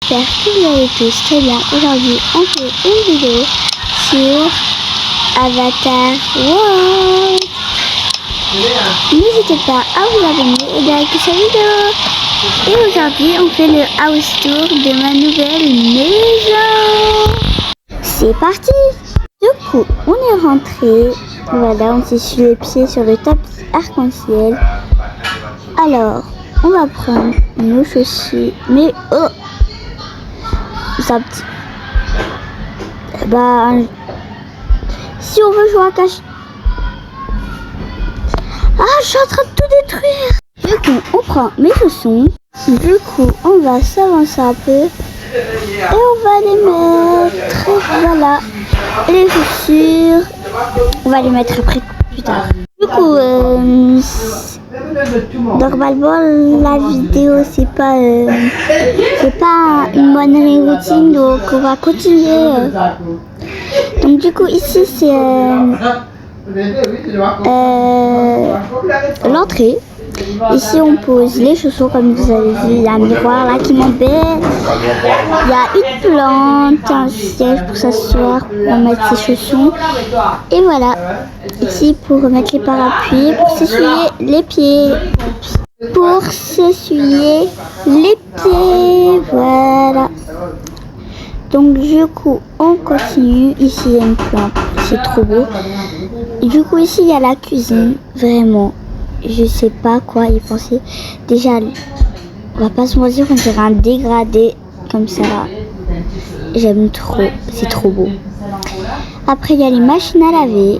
J'espère que vous allez tous très bien. Aujourd'hui, on fait une vidéo sur Avatar World. N'hésitez pas à vous abonner et liker cette vidéo. Et aujourd'hui, on fait le house tour de ma nouvelle maison. C'est parti! Du coup, on est rentré. Voilà, on s'est sur les pieds sur le tapis arc-en-ciel. Alors, on va prendre nos chaussures. Mais oh! Ça petit. Bah, si on veut jouer à cache. Ah, je suis en train de tout détruire. Du coup, on prend mes chaussons. Du coup, on va s'avancer un peu. Et on va les mettre. Voilà. Les chaussures. On va les mettre après plus tard. Du coup, normalement la vidéo c'est pas une bonne routine, donc on va continuer. Donc du coup ici c'est l'entrée. Ici on pose les chaussons comme vous avez vu, il y a un miroir là qui m'embête. Il y a une plante, un siège pour s'asseoir, pour mettre ses chaussons. Et voilà, ici pour remettre les parapluies, pour s'essuyer les pieds. Pour s'essuyer les pieds, voilà. Donc du coup on continue, ici il y a une plante, c'est trop beau. Et du coup ici il y a la cuisine, vraiment. Je sais pas quoi y penser. Déjà, on va pas se mentir, on dirait un dégradé comme ça là. J'aime trop, c'est trop beau. Après, il y a les machines à laver.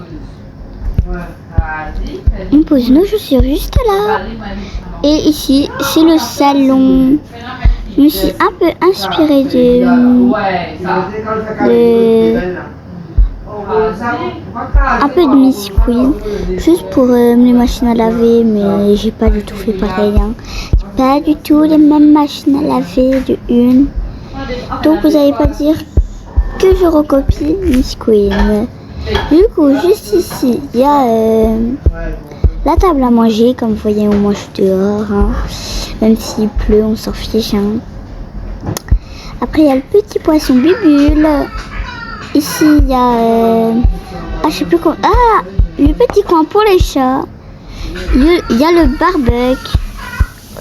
On pose nos chaussures juste là. Et ici, c'est le salon. Je me suis un peu inspirée de un peu de Miss Queen, juste pour les machines à laver, mais j'ai pas du tout fait pareil. C'est pas du tout les mêmes machines à laver de une. Donc vous allez pas dire que je recopie Miss Queen. Du coup, juste ici, il y a la table à manger, comme vous voyez, on mange dehors. Même s'il pleut, on s'en fiche. Après, il y a le petit poisson bubule. Ici, il y a je sais plus comment. Ah, le petit coin pour les chats. Il y a le barbecue.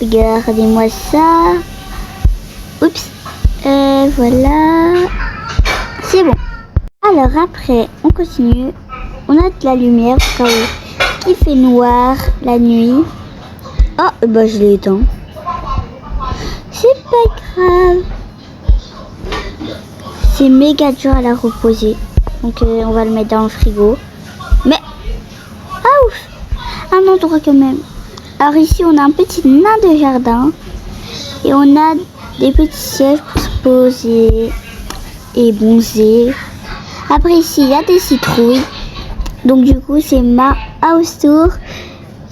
Regardez-moi ça. Oups. Voilà. C'est bon. Alors après, on continue. On a de la lumière au cas où il fait noir la nuit. Oh, bah je l'ai éteint. C'est pas grave. C'est méga dur à la reposer. Donc on va le mettre dans le frigo. Mais ah ouf, un endroit quand même. Alors ici on a un petit nain de jardin. Et on a des petits sièges pour se poser et bronzer. Après ici il y a des citrouilles. Donc du coup c'est ma house tour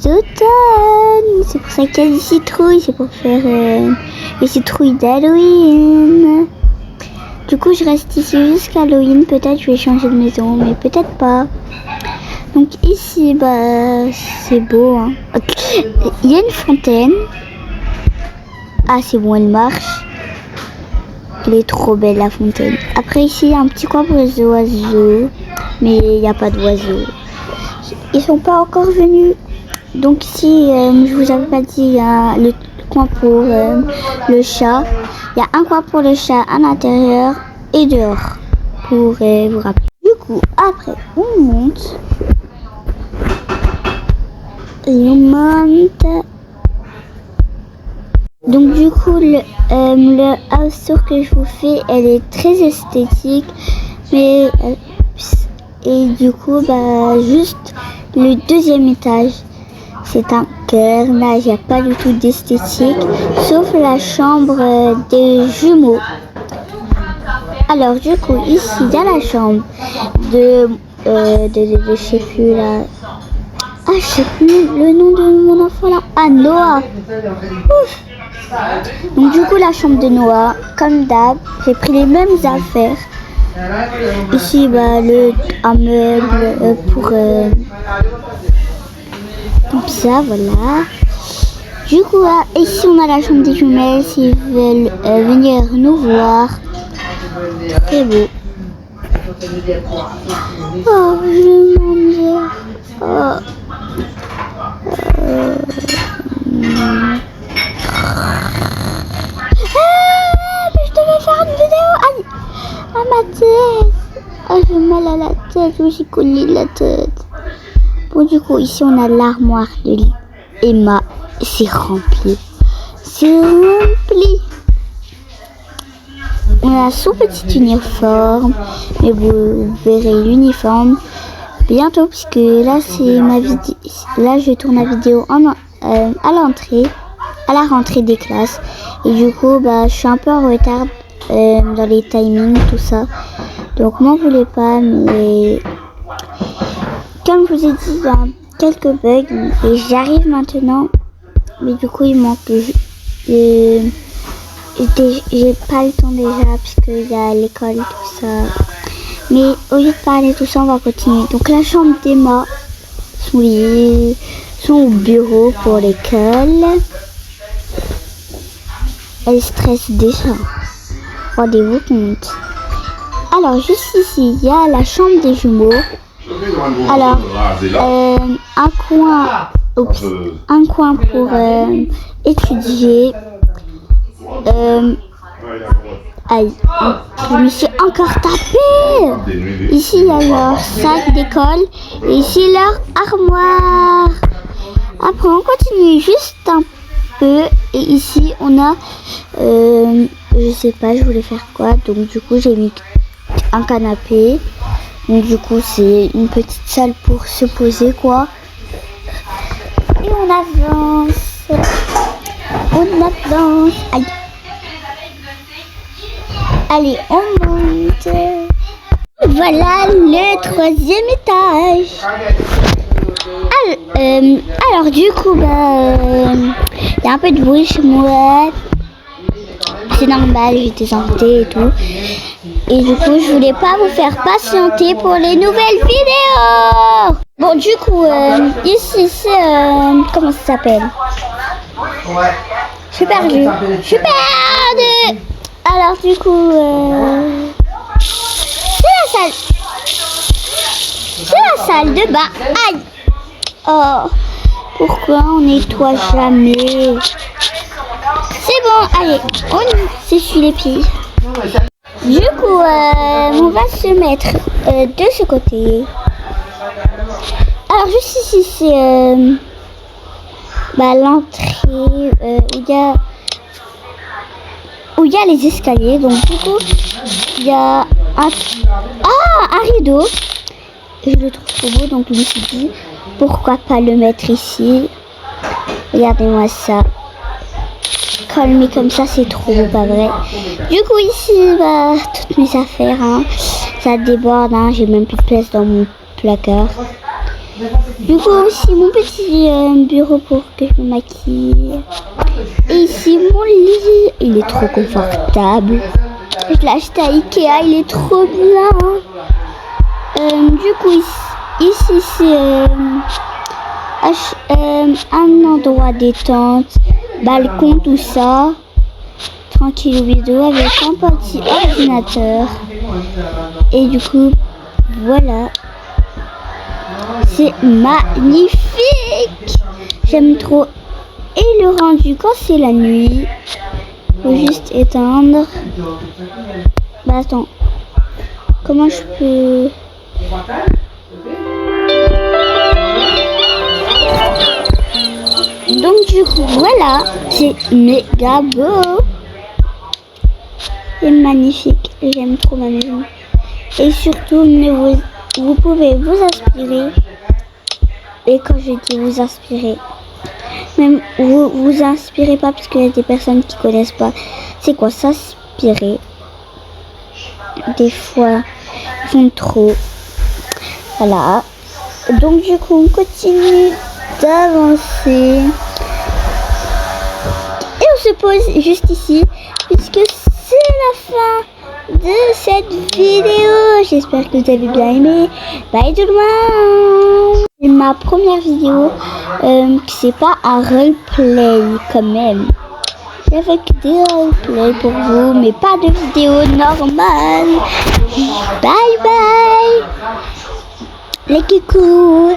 d'automne. C'est pour ça qu'il y a des citrouilles. C'est pour faire les citrouilles d'Halloween. Du coup, je reste ici jusqu'à Halloween. Peut-être je vais changer de maison, mais peut-être pas. Donc ici, bah, c'est beau. Il y a une fontaine. Ah, c'est bon, elle marche. Elle est trop belle, la fontaine. Après, ici, il y a un petit coin pour les oiseaux. Mais il n'y a pas d'oiseaux. Ils sont pas encore venus. Donc ici, je vous avais pas dit, il y a le coin pour le chat. Il y a un coin pour le chat à l'intérieur et dehors, pour vous rappeler. Du coup, après, on monte. Et on monte. Donc du coup, le house tour que je vous fais, elle est très esthétique. Mais, et du coup, bah, juste le deuxième étage. C'est un carnage, il n'y a pas du tout d'esthétique, sauf la chambre des jumeaux. Alors du coup, ici, il y a la chambre de je sais plus là. Ah, je sais plus le nom de mon enfant là. Ah, Noah. Ouf. Donc du coup, la chambre de Noah, comme d'hab, j'ai pris les mêmes affaires. Ici, bah, un meuble pour... comme ça, voilà. Du coup, ici on a la chambre des jumelles s'ils veulent venir nous voir. Très beau. Oh, je mange. Oh. Mais je devais faire une vidéo. Aïe, ah, ma tête. Ah, j'ai mal à la tête. Je me suis collé la tête. Bon, du coup, ici on a l'armoire de lit. Emma, c'est rempli. C'est rempli. On a son petit uniforme, mais vous verrez l'uniforme bientôt puisque là c'est ma vidéo. Là je tourne la vidéo à la rentrée des classes et du coup je suis un peu en retard dans les timings tout ça. Donc m'en voulez pas, mais comme je vous ai dit, il y a quelques bugs et j'arrive maintenant, mais du coup il manque j'ai pas le temps déjà puisqu'il y a l'école tout ça. Mais au lieu de parler tout ça, on va continuer. Donc la chambre d'Emma, son bureau pour l'école. Elle stresse déjà. Rendez-vous compte. Alors juste ici, il y a la chambre des jumeaux. Alors un coin pour étudier. Aïe, je me suis encore tapé. Ici il y a leur sac d'école et ici leur armoire. Après on continue juste un peu et ici on a je sais pas, je voulais faire quoi, donc du coup j'ai mis un canapé. Donc du coup c'est une petite salle pour se poser quoi. Et on avance. Aïe. Allez, on monte. Voilà le 3e étage. Alors du coup, il y a un peu de bruit chez moi. C'est normal, j'étais invitée et tout. Et du coup, je voulais pas vous faire patienter pour les nouvelles vidéos. Bon, du coup, ici c'est... comment ça s'appelle? Je suis perdue. Alors du coup, c'est la salle de bain. Aïe. Oh, pourquoi on nettoie jamais? C'est bon, allez, on s'essuie les pieds. Du coup, on va se mettre de ce côté. Alors juste ici, c'est l'entrée où il y a les escaliers. Donc du coup il y a un rideau. Je le trouve trop beau, donc je me suis dit pourquoi pas le mettre ici. Regardez-moi ça, colmé comme ça, c'est trop beau, pas vrai? Du coup ici toutes mes affaires, ça déborde, j'ai même plus de place dans mon placard. Du coup aussi mon petit bureau pour que je me maquille. Et ici mon lit, il est trop confortable. Je l'ai acheté à Ikea, il est trop bien. Du coup ici c'est un endroit détente, balcon tout ça, tranquille vidéo avec un petit ordinateur. Et du coup voilà. C'est magnifique. J'aime trop. Et le rendu quand c'est la nuit. Faut juste éteindre. Attends. Comment je peux... Donc du coup voilà. C'est méga beau. C'est magnifique. J'aime trop ma maison. Et surtout vous pouvez vous inspirer. Et quand je dis vous inspirer, même vous inspirez pas parce qu'il y a des personnes qui connaissent pas c'est quoi s'inspirer. Des fois ils font trop. Voilà. Donc du coup on continue d'avancer. Et on se pose juste ici puisque c'est la fin de cette vidéo. J'espère que vous avez bien aimé. Bye tout le monde. C'est ma première vidéo, c'est pas un roleplay quand même. J'ai fait que des roleplays pour vous, mais pas de vidéo normale. Bye bye les coucous.